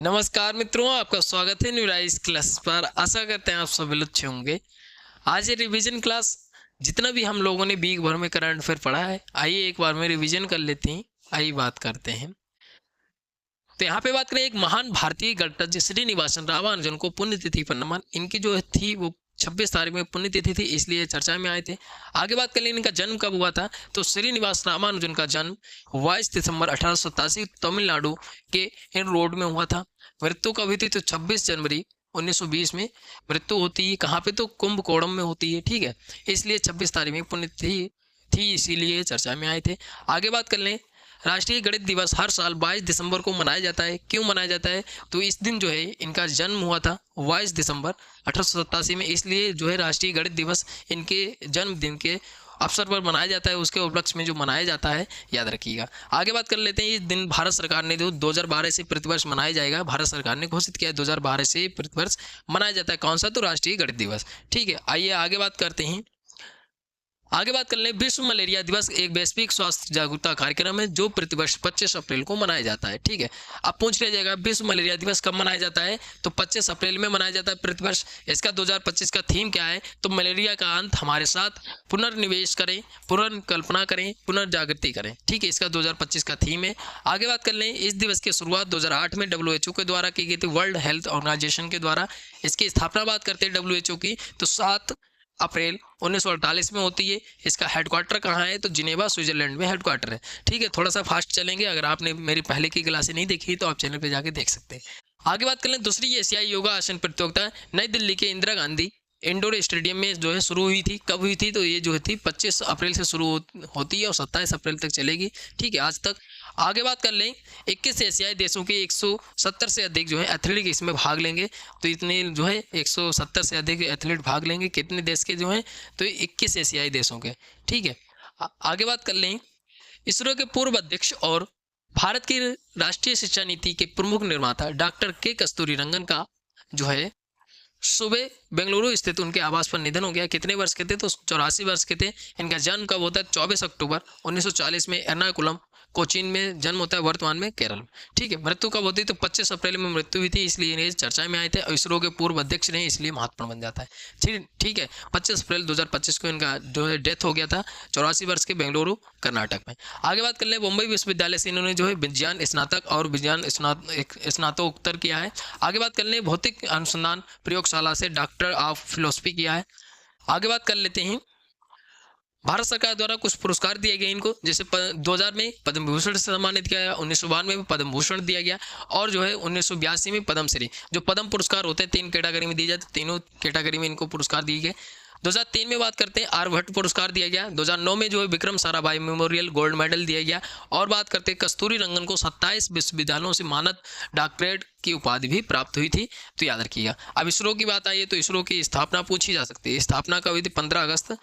नमस्कार मित्रों, आपका स्वागत है न्यूराइज क्लास पर। आशा करते हैं आप सभी लोग अच्छे होंगे। आज ये रिवीजन क्लास, जितना भी हम लोगों ने वीक भर में करंट अफेयर पढ़ा है, आइए एक बार में रिवीजन कर लेते हैं। आइए बात करते हैं। तो यहाँ पे बात करें, एक महान भारतीय गणतज्ञ श्रीनिवासन रामानुजन को पुण्यतिथि पर नमन। इनकी जो थी वो 26 तारीख में पुण्यतिथि थी, इसलिए चर्चा में आए थे। आगे बात कर लें इनका जन्म कब हुआ था, तो श्रीनिवास रामानुजन का जन्म 22 दिसंबर 1887 तमिलनाडु के इन रोड में हुआ था। मृत्यु कब हुई थी, तो 26 जनवरी 1920 में मृत्यु होती है। कहाँ पे, तो कुंभकोणम में होती है। ठीक है, इसलिए 26 तारीख में पुण्यतिथि थी, इसीलिए चर्चा में आए थे। आगे बात कर लें, राष्ट्रीय गणित दिवस हर साल 22 दिसंबर को मनाया जाता है। क्यों मनाया जाता है, तो इस दिन जो है इनका जन्म हुआ था 22 दिसंबर 1887 में, इसलिए जो है राष्ट्रीय गणित दिवस इनके जन्मदिन के अवसर पर मनाया जाता है। उसके उपलक्ष्य में जो मनाया जाता है, याद रखिएगा। आगे बात कर लेते हैं, इस दिन भारत सरकार ने जो 2012 से प्रतिवर्ष मनाया जाएगा, भारत सरकार ने घोषित किया है 2012 से प्रतिवर्ष मनाया जाता है। कौन सा, तो राष्ट्रीय गणित दिवस। ठीक है, आइए आगे बात करते हैं। आगे बात कर लें, विश्व मलेरिया दिवस एक वैश्विक स्वास्थ्य जागरूकता कार्यक्रम है जो प्रतिवर्ष 25 अप्रैल को मनाया जाता है। ठीक है, अब पूछ लिया जाएगा विश्व मलेरिया दिवस कब मनाया जाता है, तो 25 अप्रैल में मनाया जाता है प्रतिवर्ष। इसका 2025 का थीम क्या है, तो मलेरिया का अंत हमारे साथ, पुनर्निवेश करें, पुनर्कल्पना करें, पुनर्जागृति करें। ठीक है, इसका 2025 का थीम है। आगे बात कर लें, इस दिवस की शुरुआत 2008 में WHO के द्वारा की गई थी, वर्ल्ड हेल्थ ऑर्गेनाइजेशन के द्वारा। इसकी स्थापना बात करते हैं WHO की, तो 7 अप्रैल 1948 में होती है। इसका हेडक्वार्टर कहाँ है, तो जिनेवा स्विट्जरलैंड में हेडक्वार्टर है। ठीक है, थोड़ा सा फास्ट चलेंगे। अगर आपने मेरी पहले की क्लासें नहीं देखी तो आप चैनल पे जाके देख सकते हैं। आगे बात कर लें, दूसरी एशियाई योगा आसन प्रतियोगिता नई दिल्ली के इंदिरा गांधी इंडोर स्टेडियम में जो है शुरू हुई थी। कब हुई थी, तो ये जो थी 25 अप्रैल से शुरू होती है और 27 अप्रैल तक चलेगी। ठीक है, आज तक। आगे बात कर लें, 21 एशियाई देशों के 170 से अधिक जो है एथलीट इसमें भाग लेंगे। तो इतने जो है 170 से अधिक एथलीट भाग लेंगे। कितने देश के जो हैं, तो 21 एशियाई देशों के। ठीक है, आगे बात कर लें, इसरो के पूर्व अध्यक्ष और भारत की राष्ट्रीय शिक्षा नीति के प्रमुख निर्माता डॉक्टर के कस्तूरी रंगन का जो है सुबह बेंगलुरु स्थित उनके आवास पर निधन हो गया। कितने वर्ष के थे, तो 84 वर्ष के थे। इनका जन्म कब होता है, 24 अक्टूबर 1940 में एर्नाकुलम कोचीन में जन्म होता है, वर्तमान में केरल में। ठीक है, मृत्यु कब होती है, तो 25 अप्रैल में मृत्यु हुई थी, इसलिए इन्हें चर्चा में आए थे। इसरो के पूर्व अध्यक्ष रहे, इसलिए महत्वपूर्ण बन जाता है। ठीक है, 25 अप्रैल 2025 को इनका जो है डेथ हो गया था, 84 वर्ष के, बेंगलुरु कर्नाटक में। आगे बात कर ले, मुंबई विश्वविद्यालय से इन्होंने जो है विज्ञान स्नातक और विज्ञान स्नातकोत्तर किया है। आगे बात कर ले, भौतिक अनुसंधान प्रयोगशाला से डॉक्टर ऑफ फिलोसफी किया है। आगे बात कर लेते हैं, भारत सरकार द्वारा कुछ पुरस्कार दिए गए इनको, जैसे 2000 में पद्म भूषण से सम्मानित किया गया, 1992 में पद्म भूषण दिया गया, और जो है 1982 में पद्मश्री। जो पद्म पुरस्कार होते हैं 3 कैटेगरी में दिए जाते हैं, तीनों कैटेगरी में इनको पुरस्कार दिए गए। 2003 में बात करते हैं, आर्यभट्ट पुरस्कार दिया गया। 2009 में जो है Vikram Sarabhai memorial gold medal दिया गया। और बात करते हैं, कस्तूरी रंगन को 27 विश्वविद्यालयों से मानद डॉक्टरेट की उपाधि भी प्राप्त हुई थी, तो याद रखिएगा। अब इसरो की बात आई है, तो इसरो की स्थापना पूछी जा सकती है। स्थापना कब हुई थी, 15 अगस्त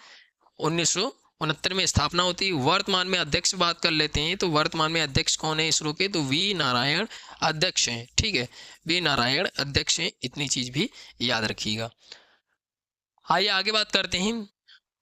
1969 में स्थापना होती है। वर्तमान में अध्यक्ष बात कर लेते हैं, तो वर्तमान में अध्यक्ष कौन है इसरो के, तो वी नारायण अध्यक्ष हैं। ठीक है, वी नारायण अध्यक्ष हैं, इतनी चीज भी याद रखिएगा। आइए आगे बात करते हैं।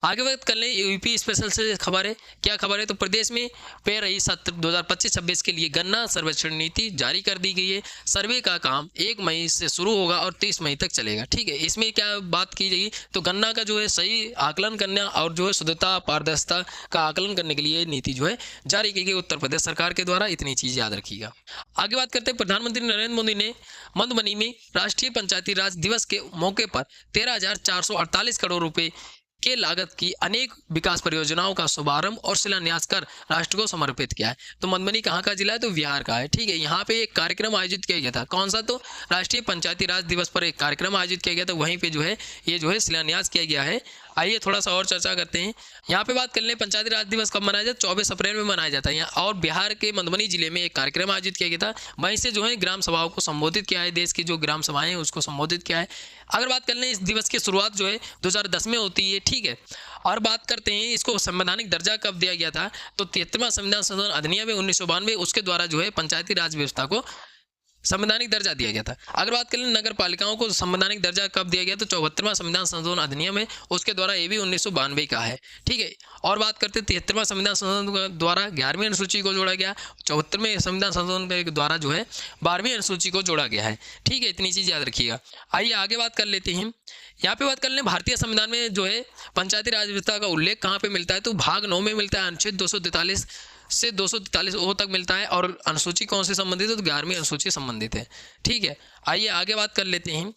आगे बात कर लें, यूपी स्पेशल से खबर है। क्या खबर है, तो प्रदेश में पे रही सत्र 2025-26 के लिए गन्ना सर्वेक्षण नीति जारी कर दी गई है। सर्वे का काम 1 मई से शुरू होगा और 30 मई तक चलेगा। ठीक है, इसमें क्या बात की जाएगी, तो गन्ना का जो है सही आकलन करना और जो है शुद्धता पारदर्शिता का आकलन करने के लिए नीति जो है जारी की गई उत्तर प्रदेश सरकार के द्वारा। इतनी चीज याद रखिएगा। आगे बात करते हैं, प्रधानमंत्री नरेंद्र मोदी ने मधुबनी में राष्ट्रीय पंचायती राज दिवस के मौके पर 13,448 करोड़ रुपए के लागत की अनेक विकास परियोजनाओं का शुभारंभ और शिलान्यास कर राष्ट्र को समर्पित किया है। तो मधुबनी कहाँ का जिला है, तो बिहार का है। ठीक है, यहाँ पे एक कार्यक्रम आयोजित किया गया था। कौन सा, तो राष्ट्रीय पंचायती राज दिवस पर एक कार्यक्रम आयोजित किया गया था, वहीं पे जो है ये जो है शिलान्यास किया गया है। आइए थोड़ा सा और चर्चा करते हैं। यहाँ पे बात कर लें, पंचायती राज दिवस कब मनाया जाता है, 24 अप्रैल में मनाया जाता है यहाँ। और बिहार के मधुबनी जिले में एक कार्यक्रम आयोजित किया गया था, वहीं से जो है ग्राम सभाओं को संबोधित किया है। देश की जो ग्राम सभाएं हैं उसको संबोधित किया है। अगर बात कर लें, इस दिवस की शुरुआत जो है 2010 में होती है। ठीक है, और बात करते हैं इसको संवैधानिक दर्जा कब दिया गया था, तो 73वां संविधान संशोधन अधिनियम में 1992 उसके द्वारा जो है पंचायती राज व्यवस्था को संवैधानिक दर्जा दिया गया था। अगर बात करें नगर पालिकाओं को संवैधानिक दर्जा कब दिया गया, तो 74वां संविधान संशोधन अधिनियम है, उसके द्वारा ये भी 1992 का है। ठीक है, और बात करते हैं 73वां संविधान संशोधन द्वारा 11वीं अनुसूची को जोड़ा गया, 74वें संविधान संशोधन के द्वारा जो है 12वीं अनुसूची को जोड़ा गया है। ठीक है, इतनी चीज़ याद रखिएगा। आइए आगे बात कर लेते हैं। यहाँ पे बात कर लें भारतीय संविधान में जो है पंचायती राज व्यवस्था का उल्लेख कहाँ पे मिलता है, तो भाग 9 में मिलता है, अनुच्छेद 243 से 243 ओ तक मिलता है, और अनुसूची कौन से संबंधित है, तो 11वीं अनुसूची संबंधित है। ठीक है, आइए आगे बात कर लेते हैं।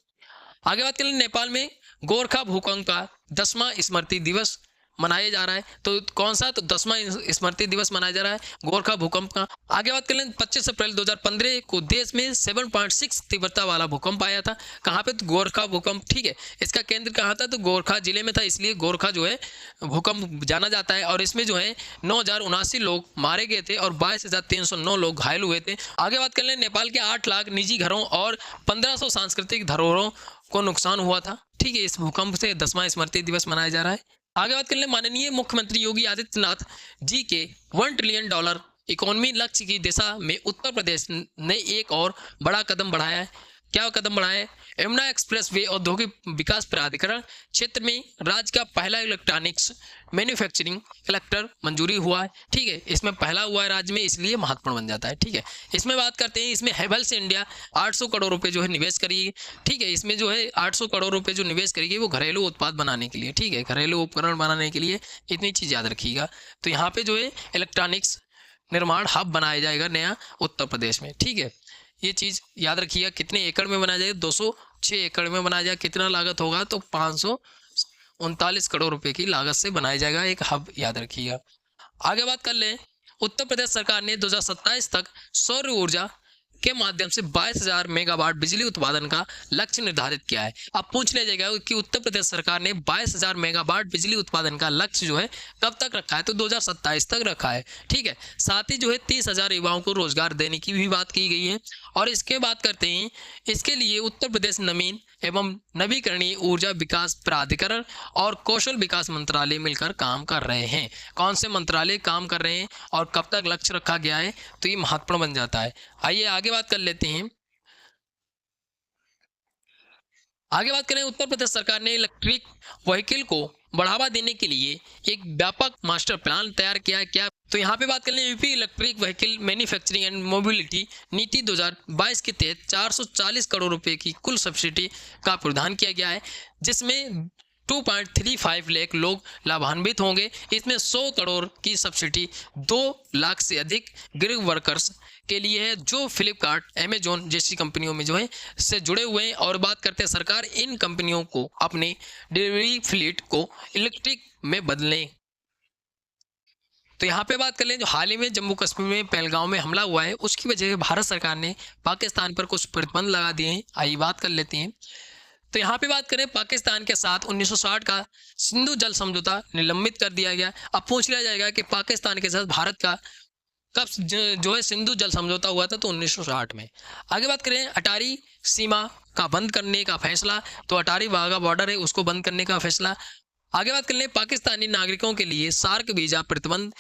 आगे बात करें नेपाल में गोरखा भूकंप का 10वां स्मृति दिवस मनाया जा रहा है, तो कौन सा, तो 10वां स्मृति दिवस मनाया जा रहा है गोरखा भूकंप का। आगे बात करें 25 अप्रैल 2015 को देश में 7.6 तीव्रता वाला भूकंप आया था, कहाँ पे, तो गोरखा भूकंप। ठीक है, इसका केंद्र कहाँ था, तो गोरखा जिले में था, इसलिए गोरखा जो है भूकंप जाना जाता है, और इसमें जो है 9,079 लोग मारे गए थे और 22,309 लोग घायल हुए थे। आगे बात कर लें नेपाल के 8 लाख निजी घरों और 1500 सांस्कृतिक धरोहरों को नुकसान हुआ था। ठीक है, इस भूकंप से 10वां स्मृति दिवस मनाया जा रहा है। आगे बात कर लें माननीय मुख्यमंत्री योगी आदित्यनाथ जी के $1 ट्रिलियन इकोनॉमी लक्ष्य की दिशा में उत्तर प्रदेश ने एक और बड़ा कदम बढ़ाया है। क्या कदम बढ़ाया है, यमुना एक्सप्रेस वे औद्योगिक विकास प्राधिकरण क्षेत्र में राज्य का पहला इलेक्ट्रॉनिक्स मैन्युफैक्चरिंग क्लस्टर मंजूरी हुआ है। ठीक है, इसमें पहला हुआ है राज्य में, इसलिए महत्वपूर्ण बन जाता है। ठीक है, इसमें बात करते हैं, इसमें हैवेल्स इंडिया 800 करोड़ रुपए जो है निवेश करेगी। ठीक है, इसमें जो है 800 करोड़ रुपए जो निवेश करेगी वो घरेलू उत्पाद बनाने के लिए। ठीक है, घरेलू उपकरण बनाने के लिए, इतनी चीज़ याद रखिएगा। तो यहाँ पे जो है इलेक्ट्रॉनिक्स निर्माण हब बनाया जाएगा नया उत्तर प्रदेश में। ठीक है, ये चीज़ याद रखिएगा। कितने एकड़ में बनाया जाएगा, 206 एकड़ में बनाया जाएगा। कितना लागत होगा, तो 539 करोड़ रुपए की लागत से बनाया जाएगा एक हब, याद रखिएगा। आगे बात कर लें, उत्तर प्रदेश सरकार ने 2027 तक सौर ऊर्जा के माध्यम से 22,000 मेगावाट बिजली उत्पादन का लक्ष्य निर्धारित किया है। अब पूछ लिया जाएगा कि उत्तर प्रदेश सरकार ने 22,000 मेगावाट बिजली उत्पादन का लक्ष्य जो है कब तक रखा है, तो 2027 तक रखा है। ठीक है, साथ ही जो है 30,000 युवाओं को रोजगार देने की भी बात की गई है। और इसके बात करते हैं, इसके लिए उत्तर प्रदेश नवीन एवं नवीकरणीय ऊर्जा विकास प्राधिकरण और कौशल विकास मंत्रालय मिलकर काम कर रहे हैं। कौन से मंत्रालय काम कर रहे हैं और कब तक लक्ष्य रखा गया है, तो ये महत्वपूर्ण बन जाता है। आइए आगे बात कर लेते हैं। आगे बात करें, उत्तर प्रदेश सरकार ने इलेक्ट्रिक व्हीकल को बढ़ावा देने के लिए एक व्यापक मास्टर प्लान तैयार किया है। क्या, तो यहाँ पे बात कर लें, UP electric vehicle manufacturing and mobility नीति 2022 के तहत 440 करोड़ रुपए की कुल सब्सिडी का प्रावधान किया गया है, जिसमें 2.35 लाख लोग लाभान्वित होंगे। इसमें 100 करोड़ की सब्सिडी 2 लाख से अधिक गिग वर्कर्स के लिए है, जो फ्लिपकार्ट, अमेजोन जैसी कंपनियों में जो है से जुड़े हुए हैं। और बात करते हैं, सरकार इन कंपनियों को अपने डिलीवरी फ्लीट को इलेक्ट्रिक में बदलें। तो यहाँ पे बात कर लें, जो हाल ही में जम्मू कश्मीर में पहलगांव में हमला हुआ है, उसकी वजह से भारत सरकार ने पाकिस्तान पर कुछ प्रतिबंध लगा दिए हैं। आइए बात कर लेते हैं। तो यहाँ पे बात करें, पाकिस्तान के साथ 1960 का सिंधु जल समझौता निलंबित कर दिया गया। अब पूछ लिया जाएगा कि पाकिस्तान के साथ भारत का कब जो है सिंधु जल समझौता हुआ था, तो 1960 में। आगे बात करें, अटारी सीमा का बंद करने का फैसला, तो अटारी वाघा बॉर्डर है उसको बंद करने का फैसला। आगे बात कर लें, पाकिस्तानी नागरिकों के लिए सार्क वीजा प्रतिबंध।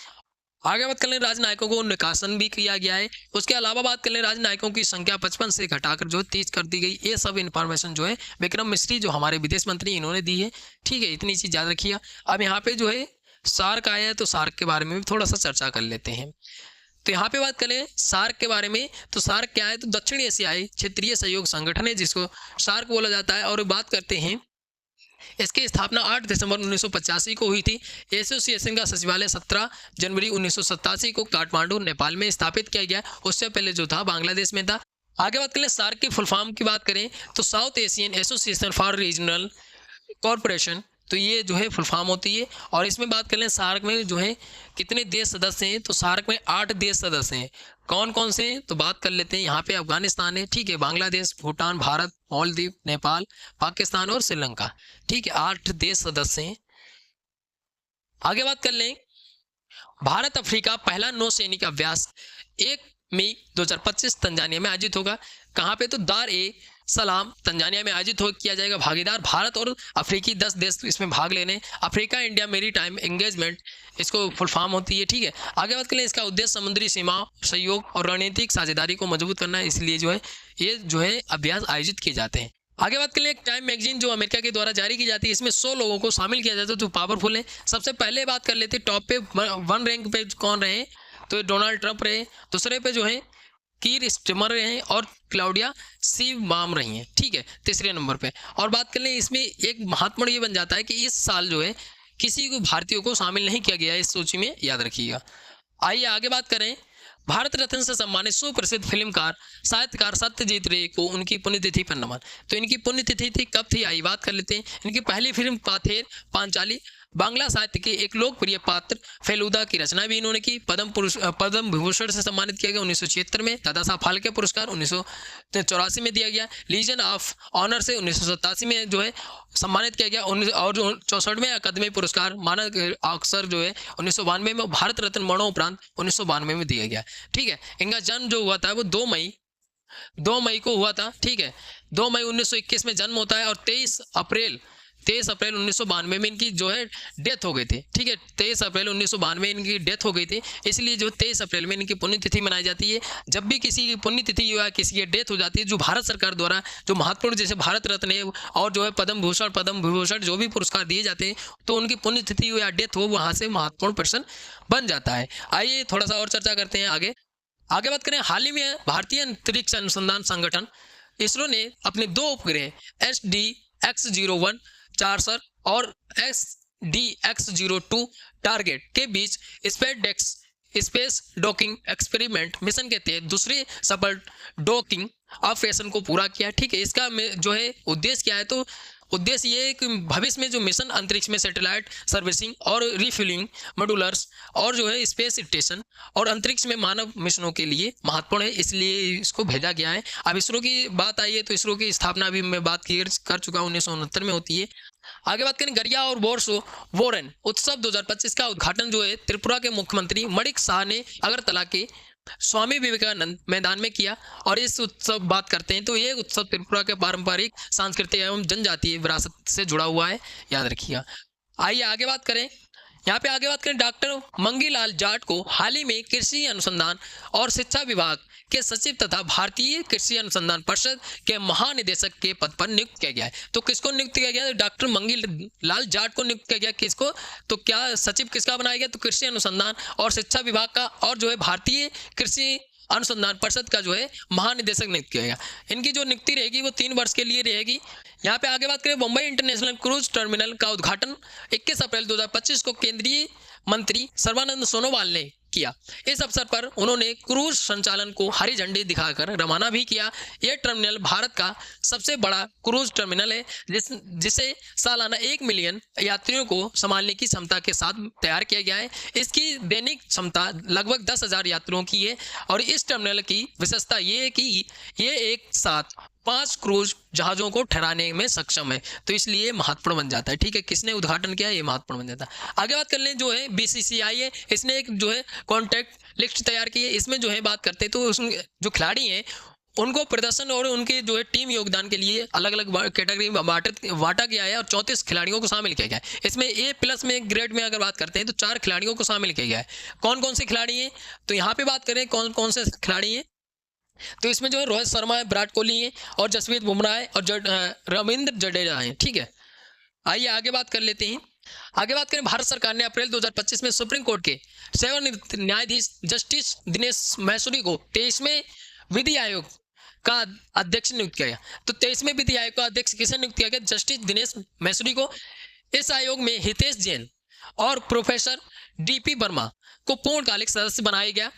आगे बात कर लें, राजनयिकों को निकासन भी किया गया है। उसके अलावा बात कर लें, राजनयिकों की संख्या 55 से घटाकर जो 30 कर दी गई। ये सब इन्फॉर्मेशन जो है विक्रम मिस्री जो हमारे विदेश मंत्री इन्होंने दी है। ठीक है, इतनी चीज़ याद रखिए। अब यहाँ पे जो है सार्क आया है, तो सार्क के बारे में भी थोड़ा सा चर्चा कर लेते हैं। तो यहाँ पे बात करें सार्क के बारे में, तो सार्क क्या है, तो दक्षिण एशियाई क्षेत्रीय सहयोग संगठन है जिसको सार्क बोला जाता है। और बात करते हैं, इसकी स्थापना 8 दिसंबर 1985 को हुई थी। एसोसिएशन का सचिवालय 17 जनवरी 1987 को काठमांडू नेपाल में स्थापित किया गया। उससे पहले जो था बांग्लादेश में था। आगे बात करें, सार्क की फुल फॉर्म की बात करें, तो south Asian association for regional corporation, तो ये जो है फुल फॉर्म होती है। और इसमें बात कर लें, सार्क में जो है कितने देश सदस्य हैं, तो सार्क में 8 देश सदस्य हैं। कौन कौन से हैं, तो बात कर लेते हैं। यहाँ पे अफगानिस्तान है, ठीक है, बांग्लादेश, भूटान, भारत, मालदीव, नेपाल, पाकिस्तान और श्रीलंका। ठीक है, 8 देश सदस्य हैं। आगे बात कर लें, भारत अफ्रीका पहला नौसैनिक अभ्यास 1 मई 2025 तंजानिया में आयोजित होगा। कहाँ पे, तो दार ए सलाम तंजानिया में आयोजित हो किया जाएगा। भागीदार भारत और अफ्रीकी 10 देश इसमें भाग लेने। अफ्रीका इंडिया मेरी टाइम एंगेजमेंट इसको फुल फॉर्म होती है, ठीक है। आगे बात करें, इसका उद्देश्य समुद्री सीमा सहयोग और रणनीतिक साझेदारी को मजबूत करना है, इसलिए जो है ये जो है अभ्यास आयोजित किए जाते हैं। आगे बात करें, एक टाइम मैगजीन जो अमेरिका के द्वारा जारी की जाती है, इसमें 100 लोगों को शामिल किया जाता है जो पावरफुल है। सबसे पहले बात कर लेते हैं टॉप पे 1 रैंक पे कौन रहे, तो डोनाल्ड ट्रंप रहे। दूसरे पे जो है कीर स्टीमर रहे हैं और क्लाउडिया सीबाम रही हैं, ठीक है, तीसरे नंबर पे। और बात कर लें, इसमें एक महत्वपूर्ण ये बन जाता है कि इस साल जो है किसी को भारतीयों को शामिल नहीं किया गया इस सूची में, याद रखिएगा। आइए आगे बात करें, भारत रत्न से सम्मानित सुप्रसिद्ध फिल्मकार साहित्यकार सत्यजीत रे को उनकी पुण्यतिथि पर नमन। तो इनकी पुण्यतिथि थी कब थी, आइए बात कर लेते हैं। इनकी पहली फिल्म पाथेर पांचाली बांग्ला साहित्य के एक लोकप्रिय पात्र फेलुदा की रचना भी इन्होंने की। पद्म विभूषण से सम्मानित किया गया 1976 में। दादा साहब फाल्के पुरस्कार 1984 में दिया गया। लीजन ऑफ ऑनर से 1987 में जो है सम्मानित किया गया। और 64वें अकादमी पुरस्कार मानद अक्सर जो है 1992 में। भारत रत्न मरणोपरांत 1992 में दिया गया, ठीक है। इनका जन्म जो हुआ था वो 2 मई को हुआ था, ठीक है। 2 मई 1921 में जन्म होता है और 23 अप्रैल 1992 में इनकी जो है डेथ हो गई थी, ठीक है। 23 अप्रैल 1992 में इनकी डेथ हो गई थी, इसलिए जो 23 अप्रैल में इनकी पुण्यतिथि मनाई जाती है। जब भी किसी की पुण्यतिथि या किसी की डेथ हो जाती है, जो भारत सरकार द्वारा जो महत्वपूर्ण जैसे भारत रत्न है और जो है पद्म विभूषण जो भी पुरस्कार दिए जाते हैं, तो उनकी पुण्यतिथि या डेथ हो वहाँ से महत्वपूर्ण पर्सन बन जाता है। आइए थोड़ा सा और चर्चा करते हैं आगे बात करें। हाल ही में भारतीय अंतरिक्ष अनुसंधान संगठन इसरो ने अपने 2 उपग्रह SDX-01 चार्सर और SDX-02 टारगेट के बीच स्पेस डॉकिंग एक्सपेरिमेंट मिशन के तहत दूसरे सफल डॉकिंग ऑपरेशन को पूरा किया, ठीक है। इसका जो है उद्देश्य क्या है, तो उद्देश्य ये है कि भविष्य में जो मिशन अंतरिक्ष में सैटेलाइट सर्विसिंग और रिफ्यूलिंग मॉड्यूलर्स और जो है स्पेस स्टेशन और अंतरिक्ष में मानव मिशनों के लिए महत्वपूर्ण है, इसलिए इसको भेजा गया है। अब इसरो की बात आई है, तो इसरो की स्थापना भी मैं बात कर चुका हूँ, 1969 में होती है। आगे बात करें, गरिया और वोरन उत्सव 2025 का उद्घाटन जो है त्रिपुरा के मुख्यमंत्री मणिक शाह ने अगरतला के स्वामी विवेकानंद मैदान में किया। और इस उत्सव बात करते हैं तो ये उत्सव त्रिपुरा के पारंपरिक सांस्कृतिक एवं जनजातीय विरासत से जुड़ा हुआ है, याद रखिएगा। आइए आगे बात करें, डॉक्टर मंगीलाल जाट को हाल ही में कृषि अनुसंधान और शिक्षा विभाग के सचिव तथा भारतीय कृषि अनुसंधान परिषद के महानिदेशक के पद पर नियुक्त किया गया है। तो किसको नियुक्त किया गया? डॉक्टर मंगीलाल जाट को नियुक्त किया गया। किसको? तो क्या सचिव किसका बनाया गया? तो कृषि अनुसंधान और शिक्षा विभाग का और जो है भारतीय कृषि अनुसंधान परिषद का जो है महानिदेशक नियुक्त किया गया। इनकी जो नियुक्ति रहेगी वो 3 वर्ष के लिए रहेगी। यहाँ पे आगे बात करें, मुंबई इंटरनेशनल क्रूज टर्मिनल का उद्घाटन 21 अप्रैल 2025 को केंद्रीय मंत्री सर्बानंद सोनोवाल ने किया। इस अवसर पर उन्होंने क्रूज संचालन को हरी झंडी दिखाकर रवाना भी किया। यह टर्मिनल भारत का सबसे बड़ा क्रूज टर्मिनल है, जिसे सालाना 1 मिलियन यात्रियों को संभालने की क्षमता के साथ तैयार किया गया है। इसकी दैनिक क्षमता लगभग 10,000 यात्रियों की है और इस टर्मिनल की विशेषता ये है कि ये एक साथ 5 क्रूज जहाज़ों को ठहराने में सक्षम है, तो इसलिए महत्वपूर्ण बन जाता है। ठीक है, किसने उद्घाटन किया, ये महत्वपूर्ण बन जाता है। आगे बात कर लें, जो है BCCI है, इसने एक जो है कॉन्टैक्ट लिस्ट तैयार की है। इसमें जो है बात करते हैं तो उसमें जो खिलाड़ी हैं उनको प्रदर्शन और उनके जो है टीम योगदान के लिए अलग अलग कैटेगरी में बांटा गया है और 34 खिलाड़ियों को शामिल किया गया है। इसमें A+ में ग्रेड में अगर बात करते हैं तो 4 खिलाड़ियों को शामिल किया गया है। कौन कौन से खिलाड़ी हैं, तो यहाँ पे बात करें कौन कौन से खिलाड़ी हैं, तो इसमें जो है रोहित शर्मा है, विराट कोहली है और जसप्रीत बुमराह है और रविंद्र जडेजा है। ठीक है, आइए आगे बात कर लेते हैं। आगे बात करें, भारत सरकार ने अप्रैल 2025 में सुप्रीम कोर्ट के सेवानिवृत्त न्यायाधीश जस्टिस दिनेश महसूरी को 23वें विधि आयोग का अध्यक्ष नियुक्त किया गया। तो 23वें विधि आयोग का अध्यक्ष किसे नियुक्त किया गया? जस्टिस दिनेश महसूरी को। इस आयोग में हितेश जैन और प्रोफेसर DP वर्मा को पूर्णकालिक सदस्य बनाया गया।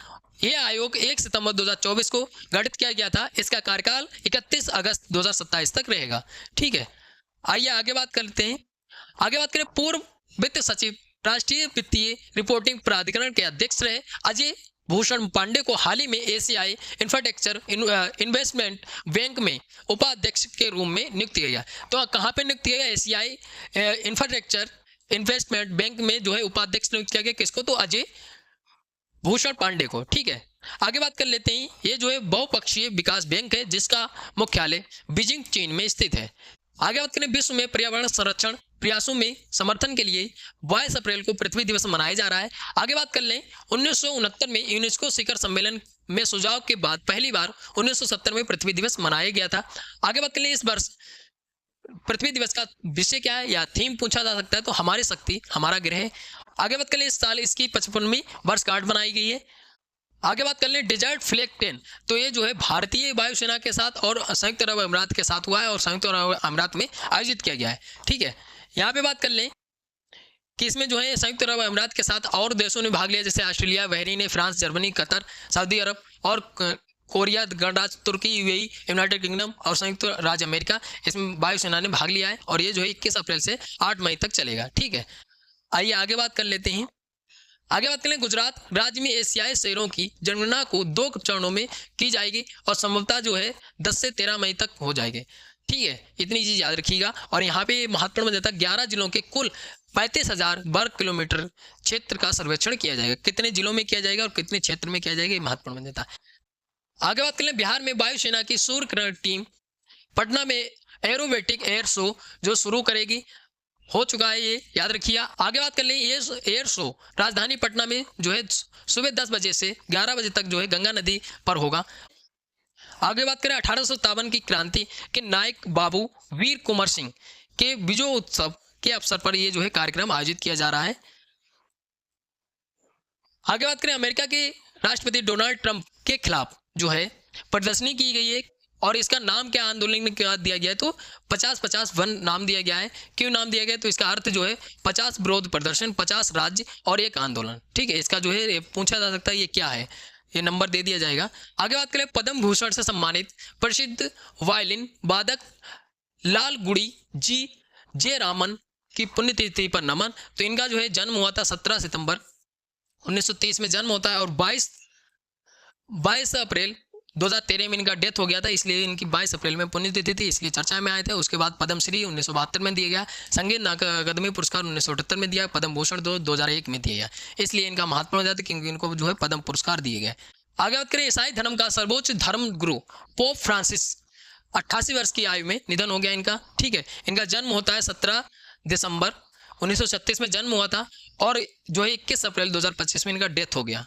यह आयोग 1 सितंबर 2024 को गठित किया गया था। इसका कार्यकाल 31 अगस्त 2027 तक रहेगा। ठीक है, आइए आगे बात करते हैं। आगे बात करें, पूर्व वित्त सचिव राष्ट्रीय वित्तीय रिपोर्टिंग प्राधिकरण के अध्यक्ष रहे अजय भूषण पांडे को हाल ही में एशियाई इंफ्रास्ट्रक्चर इन्वेस्टमेंट बैंक में उपाध्यक्ष के रूप में नियुक्त किया गया। तो कहाँ पे नियुक्त किया गया? एशियाई इंफ्रास्ट्रक्चर इन्वेस्टमेंट बैंक में जो है उपाध्यक्ष नियुक्त किया गया। किसको? तो अजय भूषण पांडे को। ठीक है, आगे बात कर लेते हैं। ये जो है बहुपक्षीय विकास बैंक है जिसका मुख्यालय बीजिंग चीन में स्थित है। आगे बात करें, विश्व में पर्यावरण संरक्षण प्रयासों में समर्थन के लिए 22 अप्रैल को पृथ्वी दिवस मनाया जा रहा है। आगे बात कर लें, 1969 में यूनेस्को शिखर सम्मेलन में सुझाव के बाद पहली बार 1970 में पृथ्वी दिवस मनाया गया था। आगे बात कर लें, इस वर्ष पृथ्वी दिवस का विषय क्या है या थीम पूछा जा सकता है, तो हमारी शक्ति हमारा ग्रह। आगे बात कर लें, इस साल इसकी 55वीं वर्षगांठ बनाई गई है। आगे बात कर लें, डेजर्ट फ्लैग 10, तो ये जो है भारतीय वायुसेना के साथ और संयुक्त अरब अमीरात के साथ हुआ है और संयुक्त अरब अमीरात में आयोजित किया गया है। ठीक है, यहाँ पे बात कर लें कि इसमें जो है संयुक्त अरब अमीरात के साथ और देशों ने भाग लिया, जैसे Australia, Bahrain, France, Germany, Qatar, Saudi Arab और कोरिया, गणराज्य, तुर्की, यूएई, यूनाइटेड किंगडम और संयुक्त राज्य अमेरिका। इसमें वायुसेना ने भाग लिया है और ये जो है 21 अप्रैल से 8 मई तक चलेगा। ठीक है, आइए आगे बात कर लेते हैं। आगे बात करें, गुजरात राज्य में एशियाई शहरों की जनगणना को 2 चरणों में की जाएगी और संभवतः जो है 10 से 13 मई तक हो जाएगी। ठीक है, इतनी चीज याद रखिएगा। और यहाँ पे महत्वपूर्ण बन जाता है, 11 जिलों के कुल 35,000 वर्ग किलोमीटर क्षेत्र का सर्वेक्षण किया जाएगा। कितने जिलों में किया जाएगा और कितने क्षेत्र में किया जाएगा, ये महत्वपूर्ण बन जाता है। आगे बात करें, बिहार में वायुसेना की सूर्य टीम पटना में एरोबेटिक एयर शो जो शुरू करेगी, हो चुका है, ये याद रखिए। आगे बात कर लें, ये एयर शो राजधानी पटना में जो है सुबह 10 बजे से 11 बजे तक जो है गंगा नदी पर होगा। आगे बात करें, 1857 की क्रांति के नायक बाबू वीर कुंवर सिंह के विजय उत्सव के अवसर पर ये जो है कार्यक्रम आयोजित किया जा रहा है। आगे बात करें, अमेरिका के राष्ट्रपति डोनाल्ड ट्रंप के खिलाफ जो है प्रदर्शनी की गई है और इसका नाम क्या आंदोलन के बाद दिया गया है, तो 50-50-1 नाम दिया गया है। क्यों नाम दिया गया है, तो इसका अर्थ जो है 50 विरोध प्रदर्शन, 50 राज्य और एक आंदोलन। ठीक है, इसका जो है पूछा जा सकता है ये क्या है, ये नंबर दे दिया जाएगा। आगे बात करें, पद्म भूषण से सम्मानित प्रसिद्ध वायलिन वादक लालगुडी जी जयरामन की पुण्यतिथि पर नमन। तो इनका जो है जन्म हुआ था 17 सितंबर 1930 में जन्म होता है और 22 अप्रैल 2013 में इनका डेथ हो गया था, इसलिए इनकी 22 अप्रैल में पुण्यतिथि थी, इसलिए चर्चा में आए थे। उसके बाद पद्मश्री 1972 में दिया गया, संगीत अकादमी पुरस्कार 1978 में दिया, पद्म भूषण 2001 में दिया गया, इसलिए इनका महत्व हो जाता है क्योंकि इनको जो है पद्म पुरस्कार दिए गए। आगे बात करें, ईसाई धर्म का सर्वोच्च धर्म गुरु पोप फ्रांसिस 88 वर्ष की आयु में निधन हो गया इनका। ठीक है, इनका जन्म होता है 17 दिसंबर 1936 में जन्म हुआ था और जो है 21 अप्रैल 2025 में इनका डेथ हो गया।